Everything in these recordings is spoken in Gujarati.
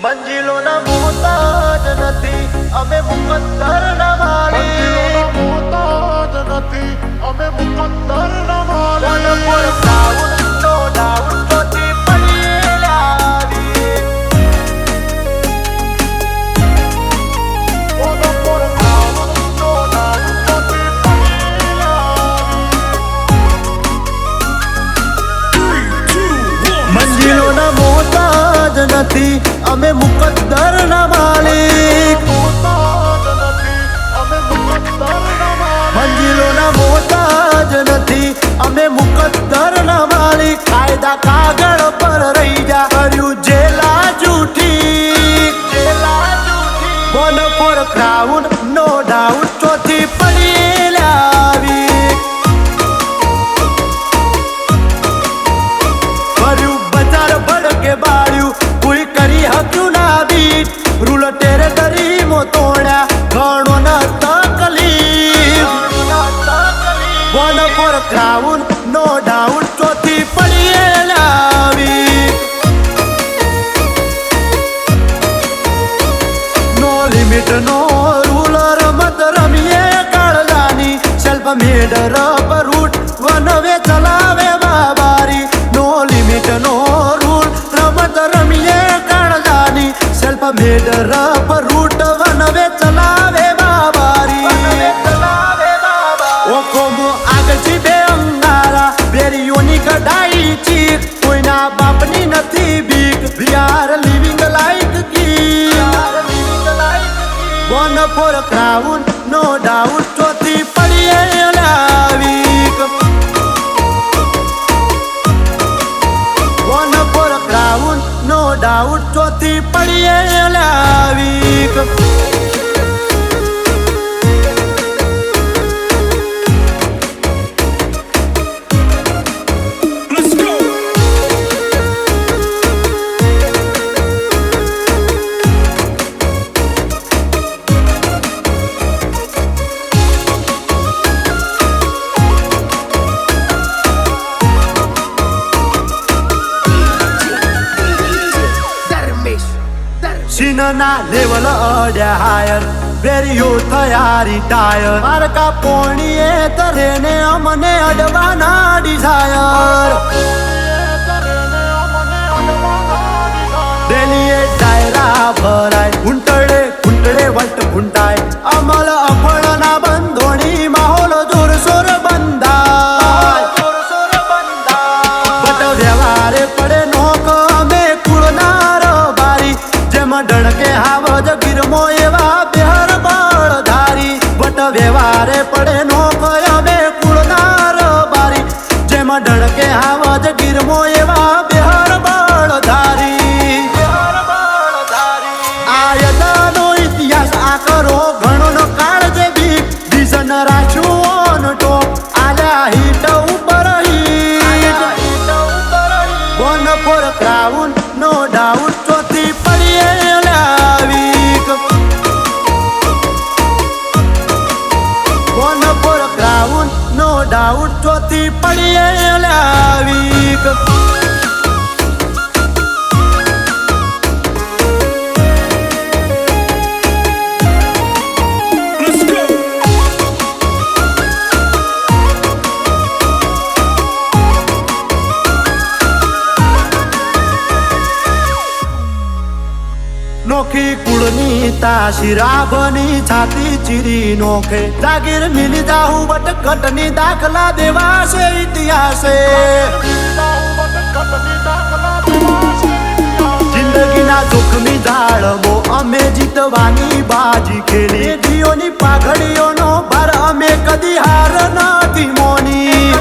મંજિલોના મોહતાજ નથી અમે મુકદ્દરના માલિક. મંજિલોના મોહતાજ નથી અમે મુકદ્દરના માલિક. કોઈ ડાઉટ નો ડાઉટ તોથી પડેલા આવી. કોઈ ડાઉટ નો ડાઉટ તોથી પડેલા આવી. મંજિલોના મોહતાજ નથી અમે મુકદ્દરના માલિક. મોહતાજ નથી અમે મુકદ્દરના માલિક. મંજિલોના મોહતાજ નથી અમે મુકદ્દરના માલિક. કાયદા કાગળ પર રહી જા કર્યું જેલા જૂઠી. બોન ફોર ક્રાઉન નો ડાઉટ ચોથી પડેલા આવી. ભર્યું બજાર ભડકે બાળ્યું કોઈ કરી હક્યું ના બીટ. રૂલ ટેરેટરી મો તોડ્યા ઘણો ન તકલીફ. Bone for crown no doubt ચોથી પડેલા આવી. નો લિમિટ નો રૂલ રમત રમીએ કાળજાની. Self made rubber route one way ચલાવે બાબારી. નો લિમિટ નો રૂલ રમત રમીએ કાળજાની. Self made rubber route one way ચલાવે બાબારી. ઓકોમો આગળથી બે અંગારા બેરીઓની કઢાઈ ચીક. કોઈના બાપની નથી બીક. We are living like king. Born for a crown, no doubt ચોથી પડેલા વીક. Born for a crown, no doubt ચોથી પડેલા વીક. સિનના લેવલ અડ્યા હાયર બેરીઓ થયા રિટાયર. મારકા પોણીએ તરેને અમને અડવાના ડિઝાયર. ડેલીએ ડાયરા ભરાય ઘૂંટડે ઘૂંટડે વટ ઘૂંટાય. અમલ અફળના બંધોણી માહોલ જોરશોર બંધાય. બટ વ્યવહારે પડે નોક અમે કુળનાર બારી. જેમાં ડણકે હાવજ ગીરમો એવા બેહર બળધારી. બટ વ્યવહારે પડે નોક અમે કુળનાર બારી. જેમાં ડણકે હાવજ ગીરમો એવા બેહર બળધારી. આયદાનો ઇતિહાસ આ કરો ઘણો નો કાળ જેવી. વિઝન રાખ્યું ઓન ટોપ આલ્યા હિટ ઉપર hit. Bone for crown no doubt ચોથી પડેલા week. Bone for crown no doubt ચોથી પડેલા વીક. નોખી કુળની તાશી રાભની છાતી ચીરી નોખે. જાગીર મિલી જાહું બટકટની દાખલા દેવાશે ઇતિહાસે. જિંદગીના જોખમી જાળમો અમે જીતવાની બાજી ખેલી. રેડિયોની પાઘડીઓનો ભાર અમે કદી હાર નથી મોની.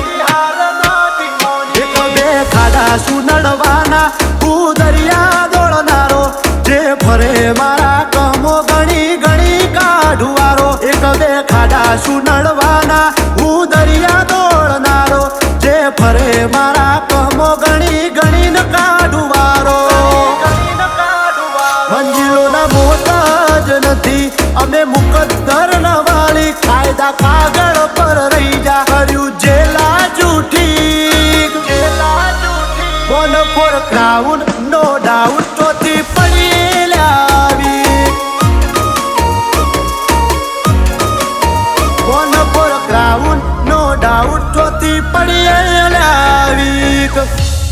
એક બે ખાડા સુનડવાના હું દરિયા દોડનારો. જે ફરે મારા કમો ગણી ગણી કાઢવારો. એક બે ખાડા સુનડવાના હું દરિયા દોડનારો. જે ફરે મારા કમો ગણી ગણી કાઢવારો. મંજિલોના મોહતાજ નથી અમે મુકદ્દરના માલિક. કાયદા કાગળ પર રહી જા કર્યું જેલા જૂઠી. બોન ફોર ક્રાઉન નો ડાઉટ ચોથી પડેલા મોતી પડીએ લાવીક